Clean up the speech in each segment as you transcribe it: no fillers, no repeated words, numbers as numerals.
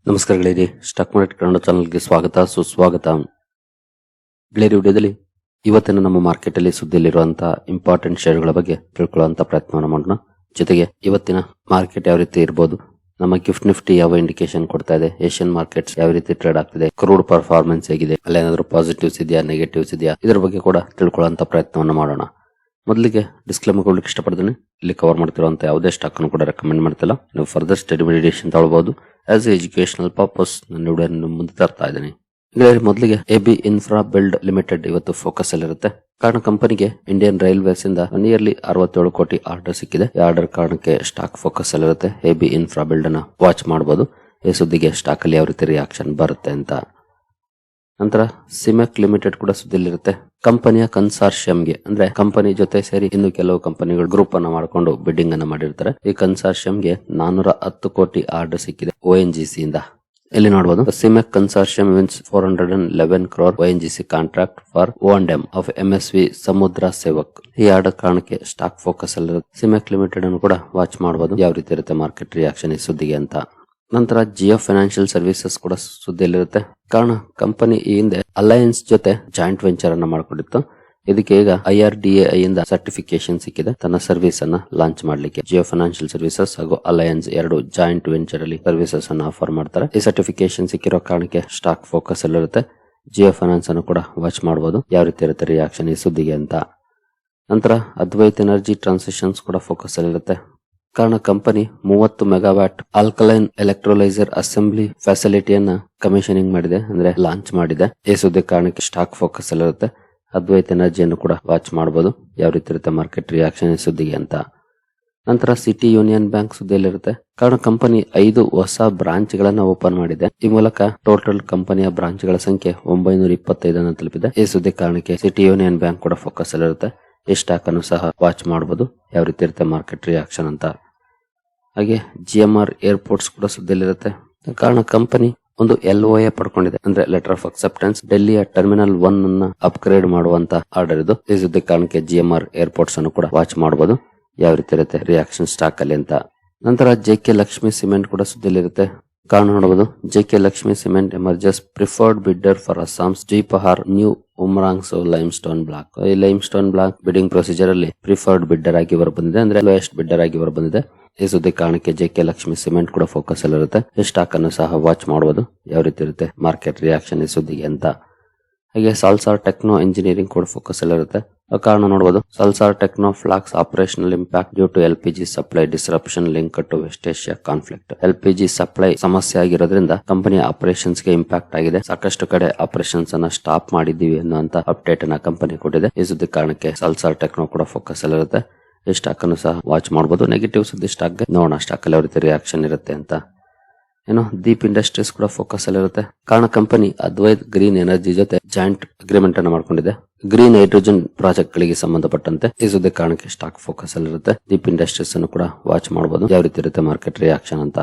ನಮಸ್ಕಾರ ಗೆಳೆಯರಿ, stock market Kannada ಚಾನಲ್ಗೆ ಸ್ವಾಗತ ಸುಸ್ವಾಗತ. ಗೆಳೆಯರಿ, ವಿಡಿಯೋದಲ್ಲಿ ಇವತ್ತಿನ ನಮ್ಮ ಮಾರ್ಕೆಟ್ ಅಲ್ಲಿ ಸುದ್ದಿಯಲ್ಲಿರುವಂತಹ ಇಂಪಾರ್ಟೆಂಟ್ ಶೇರ್ಗಳ ಬಗ್ಗೆ ತಿಳ್ಕೊಳ್ಳುವಂತ ಪ್ರಯತ್ನವನ್ನು ಮಾಡೋಣ. ಜೊತೆಗೆ ಇವತ್ತಿನ ಮಾರ್ಕೆಟ್ ಯಾವ ರೀತಿ ಇರಬಹುದು, ನಮ್ಮ ಗಿಫ್ಟ್ ನಿಫ್ಟಿ ಯಾವ ಇಂಡಿಕೇಶನ್ ಕೊಡ್ತಾ ಇದೆ, ಏಷ್ಯನ್ ಮಾರ್ಕೆಟ್ಸ್ ಯಾವ ರೀತಿ ಟ್ರೇಡ್ ಆಗ್ತಿದೆ, ಕ್ರೂಡ್ ಪರ್ಫಾರ್ಮೆನ್ಸ್ ಹೇಗಿದೆ, ಅಲ್ಲೇನಾದ್ರೂ ಪಾಸಿಟಿವ್ಸ್ ಇದೆಯಾ ನೆಗೆಟಿವ್ಸ್ ಇದೆಯಾ, ಇದರ ಬಗ್ಗೆ ಕೂಡ ತಿಳ್ಕೊಳ್ಳುವಂತ ಪ್ರಯತ್ನವನ್ನು ಮಾಡೋಣ. ಮೊದಲಿಗೆ ಡಿಸ್ಕ್ಲೇಮರ್ ಕೊಡ್ಲಿಕ್ಕೆ ಇಷ್ಟಪಡ್ತೀನಿ. ಇಲ್ಲಿ ಕವರ್ ಮಾಡ್ತಿರುವಂತ ಯಾವುದೇ ಸ್ಟಾಕ್ ಅನ್ನು ಕೂಡ ರೆಕಮೆಂಡ್ ಮಾಡ್ತಿಲ್ಲ. ನೀವು ಫರ್ದರ್ ಸ್ಟಡಿ ಮೆಡಿಟೇಷನ್ ತಗೊಳ್ಬಹುದು. ಆಸ್ ಎ ಎಜುಕೇಶನಲ್ ಪರ್ಪಸ್ ನನ್ನ ವಿಡಿಯೋ ಮುಂದೆ ತರ್ತಾ ಇದ್ದೀನಿ. ಮೊದಲಿಗೆ ಎಬಿ ಇನ್ಫ್ರಾ ಬಿಲ್ಡ್ ಲಿಮಿಟೆಡ್ ಇವತ್ತು ಫೋಕಸ್ ಅಲ್ಲಿರುತ್ತೆ. ಕಾರಣ ಕಂಪನಿಗೆ ಇಂಡಿಯನ್ ರೈಲ್ವೇಸ್ ಇಂದ ನಿಯರ್ಲಿ 67 ಕೋಟಿ ಆರ್ಡರ್ ಸಿಕ್ಕಿದೆ. ಈ ಆರ್ಡರ್ ಕಾರಣಕ್ಕೆ ಸ್ಟಾಕ್ ಫೋಕಸ್ ಅಲ್ಲಿರುತ್ತೆ. ಎಬಿ ಇನ್ಫ್ರಾ ಬಿಲ್ಡ್ ಅನ್ನ ವಾಚ್ ಮಾಡಬಹುದು. ಈ ಸುದ್ದಿಗೆ ಸ್ಟಾಕ್ ಅಲ್ಲಿ ಯಾವ ರೀತಿ ರಿಯಾಕ್ಷನ್ ಬರುತ್ತೆ ಅಂತ. ನಂತರ ಸಿಮೆಕ್ ಲಿಮಿಟೆಡ್ ಕೂಡ ಸುದ್ದಿಯಲ್ಲಿರುತ್ತೆ. ಕಂಪನಿಯ ಕನ್ಸಾರ್ಷಿಯಂಗೆ ಅಂದ್ರೆ ಕಂಪನಿ ಜೊತೆ ಸೇರಿ ಇನ್ನು ಕೆಲವು ಕಂಪನಿಗಳು ಗ್ರೂಪ್ ಅನ್ನ ಮಾಡಿಕೊಂಡು ಬಿಡ್ಡಿಂಗ್ ಅನ್ನ ಮಾಡಿರ್ತಾರೆ. ಈ ಕನ್ಸಾರ್ಷಿಯಂಗೆ 410 ಕೋಟಿ ಆರ್ಡರ್ ಸಿಕ್ಕಿದೆ ONGC ಇಂದ. ಇಲ್ಲಿ ನೋಡಬಹುದು, Seamec consortium wins 411 crore ONGC contract for O&M of MSV Samudra Sevak. ಈ ಆರ್ಡರ್ ಕಾರಣಕ್ಕೆ ಸ್ಟಾಕ್ ಫೋಕಸ್ ಅಲ್ಲಿರುತ್ತೆ. ಸಿಮೆಕ್ ಲಿಮಿಟೆಡ್ ಅನ್ನು ಕೂಡ ವಾಚ್ ಮಾಡಬಹುದು, ಯಾವ ರೀತಿ ಇರುತ್ತೆ ಮಾರ್ಕೆಟ್ ರಿಯಾಕ್ಷನ್ ಈ ಸುದ್ದಿಗೆ ಅಂತ. ನಂತರ ಜಿಯೋ ಫೈನಾನ್ಷಿಯಲ್ ಸರ್ವಿಸಸ್ ಕೂಡ ಸುದ್ದಿಯಲ್ಲಿರುತ್ತೆ. ಕಾರಣ ಕಂಪನಿ ಈ ಹಿಂದೆ ಅಲಯನ್ಸ್ ಜೊತೆ ಜಾಯಿಂಟ್ ವೆಂಚರ್ ಅನ್ನ ಮಾಡಿಕೊಂಡಿತ್ತು. ಇದಕ್ಕೆ ಈಗ IRDAI ಇಂದ ಸರ್ಟಿಫಿಕೇಶನ್ ಸಿಕ್ಕಿದೆ ತನ್ನ ಸರ್ವಿಸ್ ಅನ್ನ ಲಾಂಚ್ ಮಾಡ್ಲಿಕ್ಕೆ. ಜಿಯೋ ಫೈನಾನ್ಷಿಯಲ್ ಸರ್ವಿಸಸ್ ಹಾಗೂ ಅಲಯನ್ಸ್ ಎರಡು ಜಾಯಿಂಟ್ ವೆಂಚರ್ ಅಲ್ಲಿ ಸರ್ವಿಸಸ್ ಅನ್ನ ಆಫರ್ ಮಾಡ್ತಾರೆ. ಈ ಸರ್ಟಿಫಿಕೇಶನ್ ಸಿಕ್ಕಿರೋ ಕಾರಣಕ್ಕೆ ಸ್ಟಾಕ್ ಫೋಕಸ್ ಅಲ್ಲಿರುತ್ತೆ. ಜಿಯೋ ಫೈನಾನ್ಸ್ ಅನ್ನು ಕೂಡ ವಾಚ್ ಮಾಡಬಹುದು, ಯಾವ ರೀತಿ ಇರುತ್ತೆ ರಿಯಾಕ್ಷನ್ ಈ ಸುದ್ದಿಗೆ ಅಂತ. ನಂತರ ಅದ್ವೈತ್ ಎನರ್ಜಿ ಟ್ರಾನ್ಸಿಷನ್ಸ್ ಕೂಡ ಫೋಕಸ್ ಅಲ್ಲಿರುತ್ತೆ. ಕಾರಣ company 30 megawatt alkaline electrolyser assembly ಫೆಸಿಲಿಟಿಯನ್ನ ಕಮಿಷನಿಂಗ್ ಮಾಡಿದೆ, ಅಂದ್ರೆ ಲಾಂಚ್ ಮಾಡಿದೆ. ಈ ಸುದ್ದಿ ಕಾರಣಕ್ಕೆ ಸ್ಟಾಕ್ ಫೋಕಸ್ ಅಲ್ಲಿರುತ್ತೆ. ಅದ್ವೈತ್ ಎನರ್ಜಿಯನ್ನು ಕೂಡ ವಾಚ್ ಮಾಡಬಹುದು, ಯಾವ ರೀತಿ ಇರುತ್ತೆ ಮಾರ್ಕೆಟ್ ರಿಯಾಕ್ಷನ್ ಈ ಸುದ್ದಿಗೆ ಅಂತ. ನಂತರ ಸಿಟಿ ಯೂನಿಯನ್ ಬ್ಯಾಂಕ್ ಸುದ್ದಿಯಲ್ಲಿರುತ್ತೆ. ಕಾರಣ ಕಂಪನಿ 5 ಹೊಸ ಬ್ರಾಂಚ್ ಗಳನ್ನ ಓಪನ್ ಮಾಡಿದೆ. ಈ ಮೂಲಕ ಟೋಟಲ್ ಕಂಪನಿಯ ಬ್ರಾಂಚ್ ಗಳ ಸಂಖ್ಯೆ 925 ತಲುಪಿದೆ. ಈ ಸುದ್ದಿ ಕಾರಣಕ್ಕೆ ಸಿಟಿ ಯೂನಿಯನ್ ಬ್ಯಾಂಕ್ ಕೂಡ ಫೋಕಸ್ ಅಲ್ಲಿರುತ್ತೆ. ಈ ಸ್ಟಾಕ್ ಅನ್ನು ಸಹ ವಾಚ್ ಮಾಡಬಹುದು, ಯಾವ ರೀತಿ ಇರುತ್ತೆ ಮಾರ್ಕೆಟ್ ರಿಯಾಕ್ಷನ್ ಅಂತ. ಹಾಗೆ GMR ಏರ್ಪೋರ್ಟ್ಸ್ ಕೂಡ ಸುದ್ದಿಯಲ್ಲಿರುತ್ತೆ. ಕಾರಣ ಕಂಪನಿ ಒಂದು LOA ಪಡ್ಕೊಂಡಿದೆ, ಅಂದ್ರೆ ಲೆಟರ್ ಆಫ್ ಅಕ್ಸೆಪ್ಟೆನ್ಸ್. ಡೆಲ್ಲಿಯ ಟರ್ಮಿನಲ್ 1 ಅನ್ನ ಅಪ್ಗ್ರೇಡ್ ಮಾಡುವಂತ ಆರ್ಡರ್ ಇದು. ಈ ಸುದ್ದಿ ಕಾರಣಕ್ಕೆ GMR ಏರ್ಪೋರ್ಟ್ಸ್ ಅನ್ನು ಕೂಡ ವಾಚ್ ಮಾಡಬಹುದು, ಯಾವ ರೀತಿ ಇರುತ್ತೆ ರಿಯಾಕ್ಷನ್ ಸ್ಟಾಕ್ ಅಲ್ಲಿ ಅಂತ. ನಂತರ JK ಲಕ್ಷ್ಮಿ ಸಿಮೆಂಟ್ ಕೂಡ ಸುದ್ದಿಯಲ್ಲಿರುತ್ತೆ. ಕಾರಣ ನೋಡಬಹುದು, JK Lakshmi cement emerges preferred bidder for Assam's Dwipahar new Umrangso limestone block. ಈ ಲೈಮ್ಸ್ಟೋನ್ ಬ್ಲಾಕ್ ಬಿಡಿಂಗ್ ಪ್ರೊಸೀಜರ್ ಅಲ್ಲಿ ಪ್ರಿಫರ್ಡ್ ಬಿಡ್ಡರ್ ಆಗಿ ಹೊರ ಬಂದಿದೆ, ಅಂದ್ರೆ ಲೋಯೆಸ್ಟ್ ಬಿಡ್ಡರ್ ಆಗಿ ಹೊರ ಬಂದಿದೆ. ಈ ಸುದ್ದಿ ಕಾರಣಕ್ಕೆ JK ಲಕ್ಷ್ಮಿ ಸಿಮೆಂಟ್ ಕೂಡ ಫೋಕಸ್ ಅಲ್ಲಿರುತ್ತೆ. ಈ ಸ್ಟಾಕ್ ಅನ್ನು ಸಹ ವಾಚ್ ಮಾಡಬಹುದು, ಯಾವ ರೀತಿ ಇರುತ್ತೆ ಮಾರ್ಕೆಟ್ ರಿಯಾಕ್ಷನ್ ಈ ಸುದ್ದಿಗೆ ಅಂತ. ಹಾಗೆ ಸಾಲ್ಸಾರ್ ಟೆಕ್ನೋ ಇಂಜಿನಿಯರಿಂಗ್ ಕೂಡ ಫೋಕಸ್ ಅಲ್ಲಿರುತ್ತೆ. ಕಾರಣ ನೋಡಬಹುದು, Salasar techno flags operational impact due to LPG supply disruption link to west Asia conflict. LPG supply ಸಮಸ್ಯೆ ಆಗಿರೋದ್ರಿಂದ ಕಂಪನಿಯ ಆಪರೇಷನ್ಸ್ ಗೆ ಇಂಪ್ಯಾಕ್ಟ್ ಆಗಿದೆ. ಸಾಕಷ್ಟು ಕಡೆ ಆಪರೇಷನ್ಸ್ ಅನ್ನ ಸ್ಟಾಪ್ ಮಾಡಿದೀವಿ ಅನ್ನುವಂತ ಅಪ್ಡೇಟ್ ಅನ್ನ ಕಂಪನಿ ಕೊಟ್ಟಿದೆ. ಈ ಸುದ್ದಿ ಕಾರಣಕ್ಕೆ ಸಾಲ್ಸಾರ್ ಟೆಕ್ನೋ ಕೂಡ ಫೋಕಸ್ ಅಲ್ಲಿರುತ್ತೆ. ಈ ಸ್ಟಾಕ್ ಅನ್ನು ಸಹ ವಾಚ್ ಮಾಡಬಹುದು. ನೆಗೆಟಿವ್ ಸುದ್ದಿ ಸ್ಟಾಕ್ ಗೆ ನೋಡೋಣ ಸ್ಟಾಕ್ ಅಲ್ಲಿ ಯಾವ ರೀತಿ ರಿಯಾಕ್ಷನ್ ಇರುತ್ತೆ ಅಂತ. ದೀಪ್ ಇಂಡಸ್ಟ್ರೀಸ್ ಕೂಡ ಫೋಕಸ್ ಅಲ್ಲಿರುತ್ತೆ. ಕಾರಣ ಕಂಪನಿ ಅದ್ವೈತ್ ಗ್ರೀನ್ ಎನರ್ಜಿ ಜೊತೆ ಜಾಯಿಂಟ್ ಅಗ್ರಿಮೆಂಟ್ ಅನ್ನು ಮಾಡಿಕೊಂಡಿದೆ ಗ್ರೀನ್ ಹೈಡ್ರೋಜನ್ ಪ್ರಾಜೆಕ್ಟ್ ಗಳಿಗೆ ಸಂಬಂಧಪಟ್ಟಂತೆ. ಈ ಸುದ್ದಿ ಕಾರಣಕ್ಕೆ ಸ್ಟಾಕ್ ಫೋಕಸ್ ಅಲ್ಲಿರುತ್ತೆ. ದೀಪ್ ಇಂಡಸ್ಟ್ರೀಸ್ ಅನ್ನು ಕೂಡ ವಾಚ್ ಮಾಡಬಹುದು, ಯಾವ ರೀತಿ ಇರುತ್ತೆ ಮಾರ್ಕೆಟ್ ರಿಯಾಕ್ಷನ್ ಅಂತ.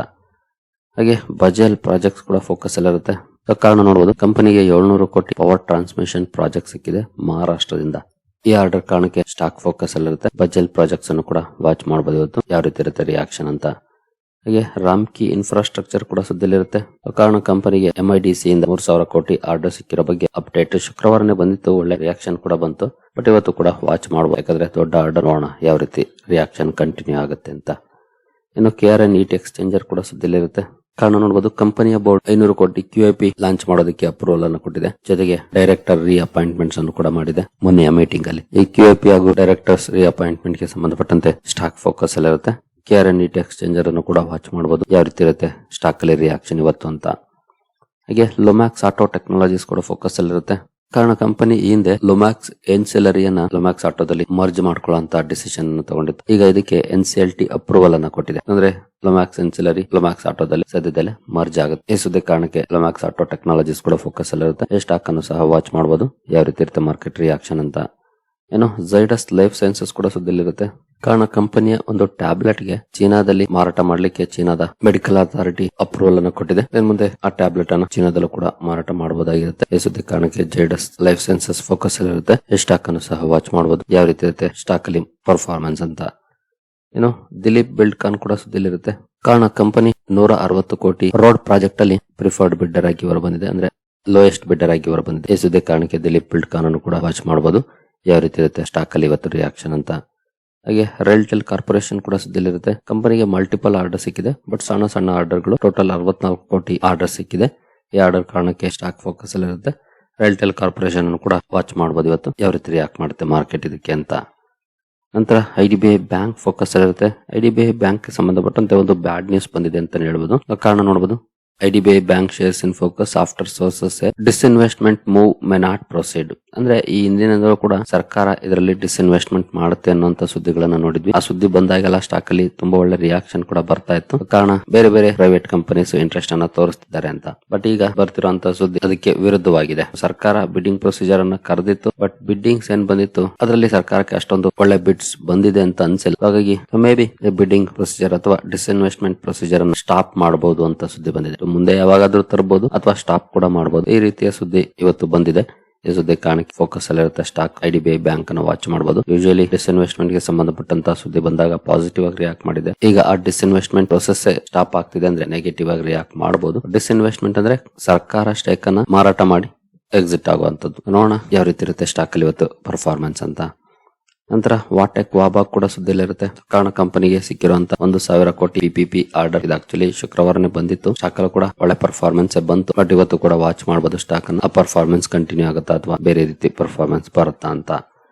ಹಾಗೆ ಬಜಾಜ್ ಪ್ರಾಜೆಕ್ಟ್ಸ್ ಕೂಡ ಫೋಕಸ್ ಅಲ್ಲಿರುತ್ತೆ. ಕಾರಣ ನೋಡಬಹುದು, ಕಂಪನಿಗೆ 700 ಕೋಟಿ ಪವರ್ ಟ್ರಾನ್ಸ್ಮಿಷನ್ ಪ್ರಾಜೆಕ್ಟ್ ಸಿಕ್ಕಿದೆ ಮಹಾರಾಷ್ಟ್ರದಿಂದ. ಈ ಆರ್ಡರ್ ಕಾರಣಕ್ಕೆ ಸ್ಟಾಕ್ ಫೋಕಸ್ ಅಲ್ಲಿರುತ್ತೆ. ಬಜಾಜ್ ಪ್ರಾಜೆಕ್ಟ್ಸ್ ಅನ್ನು ಕೂಡ ವಾಚ್ ಮಾಡಬಹುದು ಇವತ್ತು, ಯಾವ ರೀತಿ ಇರುತ್ತೆ ರಿಯಾಕ್ಷನ್ ಅಂತ. ಹಾಗೆ ರಾಮ್ಕಿ ಇನ್ಫ್ರಾಸ್ಟ್ರಕ್ಚರ್ ಕೂಡ ಸುದ್ದಿಯಲ್ಲಿರುತ್ತೆ. ಕಾರಣ ಕಂಪನಿಗೆ MIDC ಇಂದ 3000 ಕೋಟಿ ಆರ್ಡರ್ ಸಿಕ್ಕಿರೋ ಬಗ್ಗೆ ಅಪ್ಡೇಟ್ ಶುಕ್ರವಾರನೇ ಬಂದಿತ್ತು. ಒಳ್ಳೆ ರಿಯಾಕ್ಷನ್ ಕೂಡ ಬಂತು. ಬಟ್ ಇವತ್ತು ಕೂಡ ವಾಚ್ ಮಾಡಬಹುದು, ಯಾಕಂದ್ರೆ ದೊಡ್ಡ ಆರ್ಡರ್ ನೋಡೋಣ ಯಾವ ರೀತಿ ರಿಯಾಕ್ಷನ್ ಕಂಟಿನ್ಯೂ ಆಗುತ್ತೆ ಅಂತ. ಇನ್ನು KRN ET ಎಕ್ಸ್ಚೇಂಜರ್ ಕೂಡ ಸುದ್ದಿಯಲ್ಲಿರುತ್ತೆ. ಕಾರಣ ನೋಡಬಹುದು, ಕಂಪನಿಯ ಬೋರ್ಡ್ 500 ಕೋಟಿ QIP ಲಾಂಚ್ ಮಾಡೋದಕ್ಕೆ ಅಪ್ರೂವಲ್ ಅನ್ನು ಕೊಟ್ಟಿದೆ. ಜೊತೆಗೆ ಡೈರೆಕ್ಟರ್ ರೀಅಪಾಯಿಂಟ್ಮೆಂಟ್ಸ್ ಅನ್ನು ಕೂಡ ಮಾಡಿದೆ ಮೊನ್ನೆಯ ಮೀಟಿಂಗ್ ಅಲ್ಲಿ. ಈ QIP ಹಾಗೂ ಡೈರೆಕ್ಟರ್ಸ್ ರೀಅಪಾಯಿಂಟ್ಮೆಂಟ್ ಗೆ ಸಂಬಂಧಪಟ್ಟಂತೆ ಸ್ಟಾಕ್ ಫೋಕಸ್ ಅಲ್ಲಿರುತ್ತೆ. KRN ET ಎಕ್ಸ್ಚೇಂಜರ್ ಅನ್ನು ಕೂಡ ವಾಚ್ ಮಾಡಬಹುದು, ಯಾವ ರೀತಿ ಇರುತ್ತೆ ಸ್ಟಾಕ್ ಅಲ್ಲಿ ರಿಯಾಕ್ಷನ್ ಇವತ್ತು ಅಂತ. ಹಾಗೆ ಲೊಮ್ಯಾಕ್ಸ್ ಆಟೋ ಟೆಕ್ನಾಲಜೀಸ್ ಕೂಡ ಫೋಕಸ್ ಅಲ್ಲಿರುತ್ತೆ. ಕಾರಣ ಕಂಪನಿ ಈ ಹಿಂದೆ ಲೊಮ್ಯಾಕ್ಸ್ ಎನ್ಸೆಲರಿಯನ್ನ ಲೊಮ್ಯಾಕ್ಸ್ ಆಟೋದಲ್ಲಿ ಮರ್ಜ್ ಮಾಡ್ಕೊಳ್ಳುವಂತ ಡಿಸಿಷನ್ ಅನ್ನು ತಗೊಂಡಿತ್ತು. ಈಗ ಇದಕ್ಕೆ NCLT ಅಪ್ರೂವಲ್ ಅನ್ನ ಕೊಟ್ಟಿದೆ, ಅಂದ್ರೆ ಲೊಮ್ಯಾಕ್ಸ್ ಎನ್ಸೆಲರಿ ಲೊಮ್ಯಾಕ್ಸ್ ಆಟೋದಲ್ಲಿ ಸದ್ಯದಲ್ಲೇ ಮರ್ಜ್ ಆಗುತ್ತೆ. ಈ ಸುದ್ದಿ ಕಾರಣಕ್ಕೆ ಲೊಮ್ಯಾಕ್ಸ್ ಆಟೋ ಟೆಕ್ನಾಲಜೀಸ್ ಕೂಡ ಫೋಕಸ್ ಅಲ್ಲಿರುತ್ತೆ. ಈ ಸ್ಟಾಕ್ ಅನ್ನು ಸಹ ವಾಚ್ ಮಾಡಬಹುದು, ಯಾವ ರೀತಿ ಇರುತ್ತೆ ಮಾರ್ಕೆಟ್ ರಿಯಾಕ್ಷನ್ ಅಂತ. ಝೈಡಸ್ ಲೈಫ್ ಸೈನ್ಸಸ್ ಕೂಡ ಸುದ್ದಿಯಲ್ಲಿರುತ್ತೆ. ಕಾರಣ ಕಂಪನಿಯ ಒಂದು ಟ್ಯಾಬ್ಲೆಟ್ ಗೆ ಚೀನಾದಲ್ಲಿ ಮಾರಾಟ ಮಾಡಲಿಕ್ಕೆ ಚೀನಾದ ಮೆಡಿಕಲ್ ಅಥಾರಿಟಿ ಅಪ್ರೂವಲ್ ಅನ್ನು ಕೊಟ್ಟಿದೆ. ಮುಂದೆ ಆ ಟ್ಯಾಬ್ಲೆಟ್ ಅನ್ನು ಚೀನಾದಲ್ಲೂ ಕೂಡ ಮಾರಾಟ ಮಾಡಬಹುದಾಗಿರುತ್ತೆ. ಈ ಸುದ್ದಿ ಕಾರಣಕ್ಕೆ ಝೈಡಸ್ ಲೈಫ್ ಸೈನ್ಸಸ್ ಫೋಕಸ್ ಅಲ್ಲಿರುತ್ತೆ. ಈ ಸ್ಟಾಕ್ ಅನ್ನು ಸಹ ವಾಚ್ ಮಾಡಬಹುದು, ಯಾವ ರೀತಿ ಇರುತ್ತೆ ಸ್ಟಾಕ್ ಅಲ್ಲಿ ಪರ್ಫಾರ್ಮೆನ್ಸ್ ಅಂತ. ಇನ್ನು ದಿಲೀಪ್ ಬಿಲ್ಡ್ಕಾನ್ ಕೂಡ ಸುದ್ದಿಲಿರುತ್ತೆ. ಕಾರಣ ಕಂಪನಿ 160 ಕೋಟಿ ರೋಡ್ ಪ್ರಾಜೆಕ್ಟ್ ಅಲ್ಲಿ ಪ್ರಿಫರ್ಡ್ ಬಿಡ್ಡರ್ ಆಗಿ ಹೊರ ಬಂದಿದೆ, ಅಂದ್ರೆ ಲೋಯೆಸ್ಟ್ ಬಿಡ್ಡರ್ ಆಗಿ ಹೊರ ಬಂದಿದೆ. ಈ ಸುದ್ದಿ ಕಾರಣಕ್ಕೆ ದಿಲೀಪ್ ಬಿಲ್ಡ್ಕಾನ್ ಅನ್ನು ಕೂಡ ವಾಚ್ ಮಾಡಬಹುದು. ಯಾವ ರೀತಿ ಇರುತ್ತೆ ಸ್ಟಾಕ್ ಅಲ್ಲಿ ಇವತ್ತು ರಿಯಾಕ್ಷನ್ ಅಂತ. ಹಾಗೆ ರೈಲ್ಟೆಲ್ ಕಾರ್ಪೊರೇಷನ್ ಕೂಡ ಸುದ್ದಿಲಿರುತ್ತೆ. ಕಂಪನಿಗೆ ಮಲ್ಟಿಪಲ್ ಆರ್ಡರ್ ಸಿಕ್ಕಿದೆ, ಬಟ್ ಸಣ್ಣ ಸಣ್ಣ ಆರ್ಡರ್ಗಳು. ಟೋಟಲ್ 64 ಕೋಟಿ ಆರ್ಡರ್ ಸಿಕ್ಕಿದೆ. ಈ ಆರ್ಡರ್ ಕಾರಣಕ್ಕೆ ಸ್ಟಾಕ್ ಫೋಕಸ್ ಅಲ್ಲಿ ಇರುತ್ತೆ. ರೈಲ್ಟೆಲ್ ಕಾರ್ಪೊರೇಷನ್ ಅನ್ನು ಕೂಡ ವಾಚ್ ಮಾಡಬಹುದು ಇವತ್ತು, ಯಾವ ರೀತಿ ರಿಯಾಕ್ಟ್ ಮಾಡುತ್ತೆ ಮಾರ್ಕೆಟ್ ಇದಕ್ಕೆ ಅಂತ. ನಂತರ IDBI ಬ್ಯಾಂಕ್ ಫೋಕಸ್ ಇರುತ್ತೆ. IDBI ಬ್ಯಾಂಕ್ ಸಂಬಂಧಪಟ್ಟಂತೆ ಒಂದು ಬ್ಯಾಡ್ ನ್ಯೂಸ್ ಬಂದಿದೆ ಅಂತ ಹೇಳ್ಬೋದು. ಕಾರಣ ನೋಡಬಹುದು. IDBI bank shares in focus after sources disinvestment move may not proceed. ಅಂದ್ರೆ ಈ ಹಿಂದಿನಿಂದಲೂ ಕೂಡ ಸರ್ಕಾರ ಇದರಲ್ಲಿ ಡಿಸ್ಇನ್ವೆಸ್ಟ್ಮೆಂಟ್ ಮಾಡುತ್ತೆ ಅನ್ನುವಂತ ಸುದ್ದಿಗಳನ್ನ ನೋಡಿದ್ವಿ. ಆ ಸುದ್ದಿ ಬಂದಾಗೆಲ್ಲ ಸ್ಟಾಕ್ ಅಲ್ಲಿ ತುಂಬಾ ಒಳ್ಳೆ ರಿಯಾಕ್ಷನ್ ಕೂಡ ಬರ್ತಾ ಇತ್ತು. ಕಾರಣ ಬೇರೆ ಬೇರೆ ಪ್ರೈವೇಟ್ ಕಂಪನೀಸ್ ಇಂಟ್ರೆಸ್ಟ್ ಅನ್ನ ತೋರಿಸ್ತಿದ್ದಾರೆ ಅಂತ. ಬಟ್ ಈಗ ಬರ್ತಿರುವಂತ ಸುದ್ದಿ ಅದಕ್ಕೆ ವಿರುದ್ಧವಾಗಿದೆ. ಸರ್ಕಾರ ಬಿಡ್ಡಿಂಗ್ ಪ್ರೊಸೀಜರ್ ಅನ್ನ ಕರೆದಿತ್ತು, ಬಟ್ ಬಿಡ್ಡಿಂಗ್ಸ್ ಏನ್ ಬಂದಿತ್ತು ಅದರಲ್ಲಿ ಸರ್ಕಾರಕ್ಕೆ ಅಷ್ಟೊಂದು ಒಳ್ಳೆ ಬಿಡ್ಸ್ ಬಂದಿದೆ ಅಂತ ಅನ್ಸಿಲ್ಲ. ಹಾಗಾಗಿ ಮೇ ಬಿ ಬಿಡ್ಡಿಂಗ್ ಪ್ರೊಸೀಜರ್ ಅಥವಾ ಡಿಸ್ಇನ್ವೆಸ್ಟ್ಮೆಂಟ್ ಪ್ರೊಸೀಜರ್ ಅನ್ನು ಸ್ಟಾಪ್ ಮಾಡಬಹುದು ಅಂತ ಸುದ್ದಿ ಬಂದಿದೆ. ಮುಂದೆ ಯಾವಾಗಾದ್ರೂ ತರಬಹುದು ಅಥವಾ ಸ್ಟಾಪ್ ಕೂಡ ಮಾಡಬಹುದು. ಈ ರೀತಿಯ ಸುದ್ದಿ ಇವತ್ತು ಬಂದಿದೆ. ಈ ಸುದ್ದಿ ಕಾರಣಕ್ಕೆ ಫೋಕಸ್ ಅಲ್ಲಿರುತ್ತೆ ಸ್ಟಾಕ್. IDBI ಬ್ಯಾಂಕ್ ಅನ್ನು ವಾಚ್ ಮಾಡಬಹುದು. ಯೂಶುವಲಿ ಡಿಸ್ಇನ್ವೆಸ್ಟ್ಮೆಂಟ್ ಗೆ ಸಂಬಂಧಪಟ್ಟಂತ ಸುದ್ದಿ ಬಂದಾಗ ಪಾಸಿಟಿವ್ ಆಗಿ ರಿಯಾಕ್ಟ್ ಮಾಡಿದೆ. ಈಗ ಆ ಡಿಸ್ಇನ್ವೆಸ್ಟ್ಮೆಂಟ್ ಪ್ರೊಸೆಸ್ ಸ್ಟಾಪ್ ಆಗ್ತಿದೆ ಅಂದ್ರೆ ನೆಗೆಟಿವ್ ಆಗಿ ರಿಯಾಕ್ಟ್ ಮಾಡಬಹುದು. ಡಿಸ್ಇನ್ವೆಸ್ಟ್ಮೆಂಟ್ ಅಂದ್ರೆ ಸರ್ಕಾರ ಸ್ಟೇಕ್ ಅನ್ನ ಮಾರಾಟ ಮಾಡಿ ಎಕ್ಸಿಟ್ ಆಗುವಂತದ್ದು. ನೋಡೋಣ ಯಾವ ರೀತಿ ಇರುತ್ತೆ ಸ್ಟಾಕ್ ಅಲ್ಲಿ ಇವತ್ತು ಪರ್ಫಾರ್ಮೆನ್ಸ್ ಅಂತ. ನಂತರ ವಾಟೆಕ್ ವಾಬಾ ಕೂಡ ಸುದ್ದಿಲಿರುತ್ತೆ. ಕಾರಣ ಕಂಪನಿಗೆ ಸಿಕ್ಕಿರುವಂತ 1,000 ಕೋಟಿ PPP ಆರ್ಡರ್. ಇದು ಆಕ್ಚುಲಿ ಶುಕ್ರವಾರನೇ ಬಂದಿತ್ತು. ಸ್ಟಾಕ್ ಅಲ್ಲೂ ಕೂಡ ಒಳ್ಳೆ ಪರ್ಫಾರ್ಮೆನ್ಸ್ ಬಂತು. ಬಟ್ ಇವತ್ತು ಕೂಡ ವಾಚ್ ಮಾಡಬಹುದು ಸ್ಟಾಕ್ ಅನ್ನು. ಆ ಪರ್ಫಾರ್ಮೆನ್ಸ್ ಕಂಟಿನ್ಯೂ ಆಗುತ್ತಾ ಅಥವಾ ಬೇರೆ ರೀತಿ ಪರ್ಫಾರ್ಮೆನ್ಸ್ ಬರುತ್ತಾ ಅಂತ.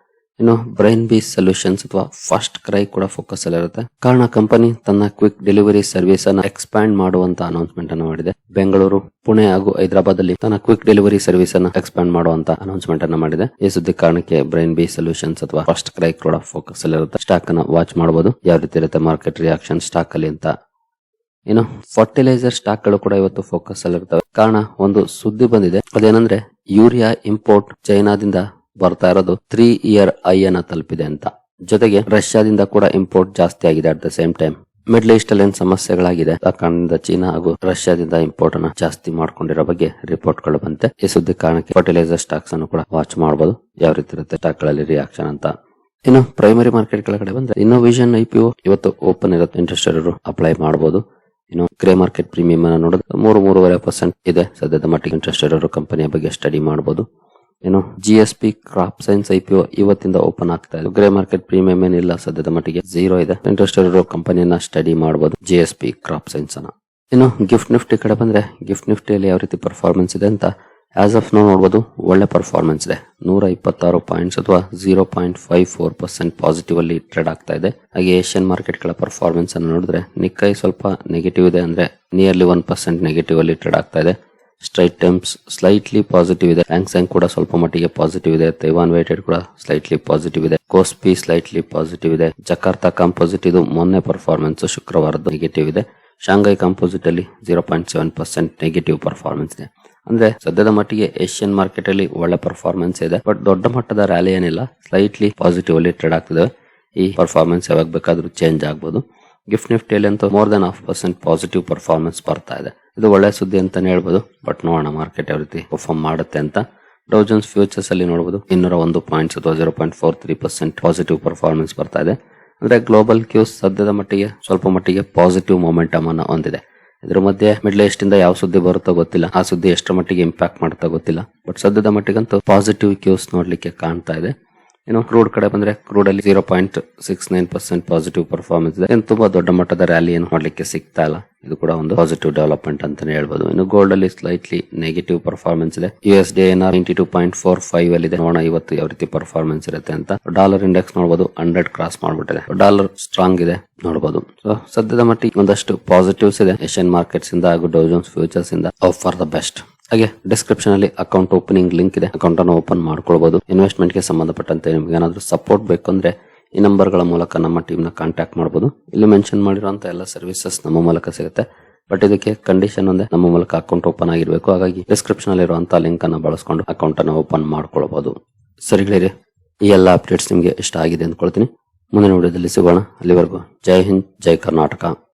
ಇನ್ನು ಬ್ರೈನ್ ಬೀಸ್ ಸೊಲ್ಯೂಷನ್ಸ್ ಅಥವಾ ಫಸ್ಟ್ ಕ್ರೈ ಕೂಡ ಫೋಕಸ್ ಅಲ್ಲಿರುತ್ತೆ. ಕಾರಣ ಕಂಪನಿ ತನ್ನ ಕ್ವಿಕ್ ಡೆಲಿವರಿ ಸರ್ವಿಸ್ ಅನ್ನ ಎಕ್ಸ್ಪ್ಯಾಂಡ್ ಮಾಡುವಂತ ಅನೌನ್ಸ್ಮೆಂಟ್ ಅನ್ನು ಮಾಡಿದೆ. ಬೆಂಗಳೂರು, ಪುಣೆ ಹಾಗೂ ಹೈದರಾಬಾದ್ ಅಲ್ಲಿ ತನ್ನ ಕ್ವಿಕ್ ಡೆಲಿವರಿ ಸರ್ವಿಸ್ ಅನ್ನ ಎಕ್ಸ್ಪ್ಯಾಂಡ್ ಮಾಡುವಂತ ಅನೌನ್ಸ್ಮೆಂಟ್ ಅನ್ನು ಮಾಡಿದೆ. ಈ ಸುದ್ದಿ ಕಾರಣಕ್ಕೆ ಬ್ರೈನ್ ಬೀಸ್ ಸೊಲ್ಯೂಷನ್ಸ್ ಅಥವಾ ಫಸ್ಟ್ ಕ್ರೈ ಕೂಡ ಫೋಕಸ್ ಅಲ್ಲಿರುತ್ತೆ. ಸ್ಟಾಕ್ ಅನ್ನ ವಾಚ್ ಮಾಡಬಹುದು, ಯಾವ ರೀತಿ ಇರುತ್ತೆ ಮಾರ್ಕೆಟ್ ರಿಯಾಕ್ಷನ್ ಸ್ಟಾಕ್ ಅಲ್ಲಿ ಅಂತ. ಇನ್ನು ಫರ್ಟಿಲೈಸರ್ ಸ್ಟಾಕ್ ಗಳು ಕೂಡ ಇವತ್ತು ಫೋಕಸ್ ಅಲ್ಲಿರ್ತವೆ. ಕಾರಣ ಒಂದು ಸುದ್ದಿ ಬಂದಿದೆ, ಅದೇನಂದ್ರೆ ಯೂರಿಯಾ ಇಂಪೋರ್ಟ್ ಚೈನಾದಿಂದ ಬರ್ತಾ ಇರೋದು 3 ಇಯರ್ ಹೈ ಅನ್ನ ತಲುಪಿದೆ ಅಂತ. ಜೊತೆಗೆ ರಷ್ಯಾದಿಂದ ಕೂಡ ಇಂಪೋರ್ಟ್ ಜಾಸ್ತಿ ಆಗಿದೆ. At the same time middle East ಅಲ್ಲಿ ಸಮಸ್ಯೆಗಳಾಗಿದೆ. ಆ ಕಾರಣದಿಂದ ಚೀನಾ ಹಾಗೂ ರಷ್ಯಾದಿಂದ ಇಂಪೋರ್ಟ್ ಅನ್ನ ಜಾಸ್ತಿ ಮಾಡ್ಕೊಂಡಿರೋ ಬಗ್ಗೆ ರಿಪೋರ್ಟ್ ಗಳು ಬಂತೆ. ಈ ಸುದ್ದಿ ಕಾರಣಕ್ಕೆ ಫರ್ಟಿಲೈಸರ್ ಸ್ಟಾಕ್ಸ್ ಅನ್ನು ಕೂಡ ವಾಚ್ ಮಾಡಬಹುದು, ಯಾವ ರೀತಿ ಇರುತ್ತೆ ಸ್ಟಾಕ್ ಗಳಲ್ಲಿ ರಿಯಾಕ್ಷನ್ ಅಂತ. ಇನ್ನು ಪ್ರೈಮರಿ ಮಾರ್ಕೆಟ್ ಕೆಳಗಡೆ ಬಂದ್ರೆ ಇನ್ನೋವೇಷನ್ IPO ಇವತ್ತು ಓಪನ್ ಇರುತ್ತೆ. ಇಂಟ್ರೆಸ್ಟ್ ಇರೋರು ಅಪ್ಲೈ ಮಾಡಬಹುದು. ಇನ್ನು ಗ್ರೇ ಮಾರ್ಕೆಟ್ ಪ್ರೀಮಿಯಂ ಅನ್ನು ನೋಡಿದ್ರೆ 3.5% ಇದೆ ಸದ್ಯದ ಮಟ್ಟಿಗೆ. ಇಂಟ್ರೆಸ್ಟ್ ಇರೋರು ಕಂಪನಿಯ ಬಗ್ಗೆ ಸ್ಟಡಿ ಮಾಡಬಹುದು. ಏನು GSP ಕ್ರಾಪ್ ಸೈನ್ಸ್ IPO ಇವತ್ತಿಂದ ಓಪನ್ ಆಗ್ತಾ ಇದೆ. ಗ್ರೇ ಮಾರ್ಕೆಟ್ ಪ್ರೀಮಿಯಂ ಏನಿಲ್ಲ ಸದ್ಯದ ಮಟ್ಟಿಗೆ 0 ಇದೆ. ಇಂಟ್ರೆಸ್ಟ್ ಇರೋ ಕಂಪನಿಯನ್ನ ಸ್ಟಡಿ ಮಾಡಬಹುದು GSP ಕ್ರಾಪ್ ಸೈನ್ಸ್ ಅನ್ನ. ಇನ್ನು ಗಿಫ್ಟ್ ನಿಫ್ಟಿ ಕಡೆ ಬಂದ್ರೆ ಗಿಫ್ಟ್ ನಿಫ್ಟಿಯಲ್ಲಿ ಯಾವ ರೀತಿ ಪರ್ಫಾರ್ಮೆನ್ಸ್ ಇದೆ ಅಂತ ಆಸ್ ಆಫ್ ನಾವು ನೋಡಬಹುದು. ಒಳ್ಳೆ ಪರ್ಫಾರ್ಮೆನ್ಸ್ ಇದೆ. 126 ಪಾಯಿಂಟ್ಸ್ ಅಥವಾ 0.54% ಪಾಸಿಟಿವ್ ಅಲ್ಲಿ ಟ್ರೇಡ್ ಆಗ್ತಾ ಇದೆ. ಹಾಗೆ ಏಷ್ಯನ್ ಮಾರ್ಕೆಟ್ ಗಳ ಪರ್ಫಾರ್ಮೆನ್ಸ್ ಅನ್ನು ನೋಡಿದ್ರೆ ನಿಕ್ಕೈ ಸ್ವಲ್ಪ ನೆಗೆಟಿವ್ ಇದೆ, ಅಂದ್ರೆ ನಿಯರ್ಲಿ 1% ನೆಗೆಟಿವ್ ಅಲ್ಲಿ ಟ್ರೇಡ್ ಆಗ್ತಾ ಇದೆ. ಸ್ಟ್ರೈಟ್ ಟೈಮ್ಸ್ ಸ್ಲೈಟ್ಲಿ ಪಾಸಿಟಿವ್ ಇದೆ. ಹ್ಯಾಂಗ್ಸೆಂಗ್ ಕೂಡ ಸ್ವಲ್ಪ ಮಟ್ಟಿಗೆ ಪಾಸಿಟಿವ್ ಇದೆ. ತೈವಾನ್ ವೇಟೆಡ್ ಕೂಡ ಸ್ಲೈಟ್ಲಿ ಪಾಸಿಟಿವ್ ಇದೆ. ಕೋಸ್ಪಿ ಸ್ಲೈಟ್ಲಿ ಪಾಸಿಟಿವ್ ಇದೆ. ಜಕಾರ್ತಾ ಕಾಂಪೋಸಿಟ್ ಇದು ಮೊನ್ನೆ ಪರ್ಫಾರ್ಮೆನ್ಸ್ ಶುಕ್ರವಾರದ ನೆಗೆಟಿವ್ ಇದೆ. ಶಾಂಘೈ ಕಾಂಪೋಸಿಟ್ ಅಲ್ಲಿ 0.7% ನೆಗೆಟಿವ್ ಪರ್ಫಾರ್ಮೆನ್ಸ್ ಇದೆ. ಅಂದ್ರೆ ಸದ್ಯದ ಮಟ್ಟಿಗೆ ಏಷ್ಯನ್ ಮಾರ್ಕೆಟ್ ಅಲ್ಲಿ ಒಳ್ಳೆ ಪರ್ಫಾರ್ಮೆನ್ಸ್ ಇದೆ, ಬಟ್ ದೊಡ್ಡ ಮಟ್ಟದ ರ್ಯಾಲಿ ಏನಿಲ್ಲ. ಸ್ಲೈಟ್ಲಿ ಪಾಸಿಟಿವ್ ಅಲ್ಲಿ ಟ್ರೇಡ್ ಆಗ್ತಿದೆ. ಈ ಪರ್ಫಾರ್ಮೆನ್ಸ್ ಯಾವಾಗ ಬೇಕಾದ್ರೂ ಚೇಂಜ್ ಆಗಬಹುದು. ಗಿಫ್ಟ್ ನಿಫ್ಟಿಯಲ್ಲಿ ಅಂತೂ more than 0.5% ಪಾಸಿಟಿವ್ ಪರ್ಫಾರ್ಮೆನ್ಸ್ ಬರ್ತಾ ಇದೆ. ಇದು ಒಳ್ಳೆ ಸುದ್ದಿ ಅಂತಾನೆ ಹೇಳ್ಬೋದು. ಬಟ್ ನೋಡೋಣ ಮಾರ್ಕೆಟ್ ಯಾವ ರೀತಿ ಪರ್ಫಾರ್ಮ್ ಮಾಡುತ್ತೆ ಅಂತ. ಡೌ ಜೋನ್ಸ್ ಫ್ಯೂಚರ್ಸ್ ಅಲ್ಲಿ ನೋಡಬಹುದು 201 ಪಾಯಿಂಟ್ಸ್ ಅಥವಾ 0.43% ಪಾಸಿಟಿವ್ ಪರ್ಫಾರ್ಮೆನ್ಸ್ ಬರ್ತಾ ಇದೆ. ಅಂದ್ರೆ ಗ್ಲೋಬಲ್ ಕ್ಯೂಸ್ ಸದ್ಯದ ಮಟ್ಟಿಗೆ ಸ್ವಲ್ಪ ಮಟ್ಟಿಗೆ ಪಾಸಿಟಿವ್ ಮೊಮೆಂಟಮ್ ಅನ್ನು ಹೊಂದಿದೆ. ಇದ್ರ ಮಧ್ಯೆ ಮಿಡ್ಲ್ ಈಸ್ಟ್ ಇಂದ ಯಾವ ಸುದ್ದಿ ಬರುತ್ತೋ ಗೊತ್ತಿಲ್ಲ. ಆ ಸುದ್ದಿ ಎಷ್ಟರ ಮಟ್ಟಿಗೆ ಇಂಪ್ಯಾಕ್ಟ್ ಮಾಡುತ್ತಾ ಗೊತ್ತಿಲ್ಲ. ಬಟ್ ಸದ್ಯದ ಮಟ್ಟಿಗಂತೂ ಪಾಸಿಟಿವ್ ಕ್ಯೂಸ್ ನೋಡ್ಲಿಕ್ಕೆ ಕಾಣ್ತಾ ಇದೆ. ಇನ್ನು ಕ್ರೂಡ್ ಕಡೆ ಬಂದ್ರೆ ಕ್ರೂಡ್ ಅಲ್ಲಿ 0.69% ಪಾಸಿಟಿವ್ ಪರ್ಫಾರ್ಮೆನ್ಸ್ ಇದೆ. ತುಂಬಾ ದೊಡ್ಡ ಮಟ್ಟದ ರ್ಯಾಲಿ ಏನು ನೋಡ್ಲಿಕ್ಕೆ ಸಿಗ್ತಾ ಇಲ್ಲ. ಇದು ಕೂಡ ಒಂದು ಪಾಸಿಟಿವ್ ಡೆವಲಪ್ಮೆಂಟ್ ಅಂತಾನೆ ಹೇಳ್ಬೋದು. ಇನ್ನು ಗೋಲ್ಡ್ ಅಲ್ಲಿ ಸ್ಲೈಟ್ಲಿ ನೆಗೆಟಿವ್ ಪರ್ಫಾರ್ಮೆನ್ಸ್ ಇದೆ. USD INR 92.45 ಅಲ್ಲಿ ಇದೆ. ನೋಡೋಣ ಇವತ್ತು ಯಾವ ರೀತಿ ಪರ್ಫಾರ್ಮೆನ್ಸ್ ಇರುತ್ತೆ ಅಂತ. ಡಾಲರ್ ಇಂಡೆಕ್ಸ್ ನೋಡಬಹುದು 100 ಕ್ರಾಸ್ ಮಾಡ್ಬಿಟ್ಟಿದೆ. ಡಾಲರ್ ಸ್ಟ್ರಾಂಗ್ ಇದೆ ನೋಡಬಹುದು. ಸೊ ಸದ್ಯದ ಮಟ್ಟಿಗೆ ಒಂದಷ್ಟು ಪಾಸಿಟಿವ್ಸ್ ಇದೆ ಏಷ್ಯನ್ ಮಾರ್ಕೆಟ್ಸ್ ಇಂದ ಹಾಗೂ ಡೌ ಜೋನ್ಸ್ ಫ್ಯೂಚರ್ಸ್ ಇಂದ. For the best. ಹಾಗೆ ಡಿಸ್ಕ್ರಿಪ್ಷನ್ ಅಲ್ಲಿ ಅಕೌಂಟ್ ಓಪನಿಂಗ್ ಲಿಂಕ್ ಇದೆ. ಅಕೌಂಟ್ ಅನ್ನು ಓಪನ್ ಮಾಡ್ಕೊಳ್ಬಹುದು. ಇನ್ವೆಸ್ಟ್ಮೆಂಟ್ ಗೆ ಸಂಬಂಧಪಟ್ಟಂತೆ ನಿಮ್ಗೆ ಏನಾದ್ರೂ ಸಪೋರ್ಟ್ ಬೇಕು ಅಂದ್ರೆ ಈ ನಂಬರ್ ಗಳ ಮೂಲಕ ನಮ್ಮ ಟೀಮ್ ನ ಕಾಂಟ್ಯಾಕ್ಟ್ ಮಾಡಬಹುದು. ಇಲ್ಲಿ ಮೆನ್ಷನ್ ಮಾಡಿರುವಂತ ಎಲ್ಲ ಸರ್ವಿಸಸ್ ನಮ್ಮ ಮೂಲಕ ಸಿಗುತ್ತೆ. ಬಟ್ ಇದಕ್ಕೆ ಕಂಡೀಷನ್ ಒಂದೇ, ನಮ್ಮ ಮೂಲಕ ಅಕೌಂಟ್ ಓಪನ್ ಆಗಿರ್ಬೇಕು. ಹಾಗಾಗಿ ಡಿಸ್ಕ್ರಿಪ್ಷನ್ ಅಲ್ಲಿ ಇರುವಂತಹ ಲಿಂಕ್ ಅನ್ನು ಬಳಸ್ಕೊಂಡು ಅಕೌಂಟ್ ಅನ್ನು ಓಪನ್ ಮಾಡ್ಕೊಳ್ಬಹುದು. ಸರಿಗಳಿರಿ, ಈ ಎಲ್ಲ ಅಪ್ಡೇಟ್ಸ್ ನಿಮ್ಗೆ ಇಷ್ಟ ಆಗಿದೆ ಅಂದ್ಕೊಳ್ತೀನಿ. ಮುಂದಿನ ವಿಡಿಯೋದಲ್ಲಿ ಸಿಗೋಣ. ಅಲ್ಲಿವರೆಗೂ ಜೈ ಹಿಂದ್, ಜೈ ಕರ್ನಾಟಕ.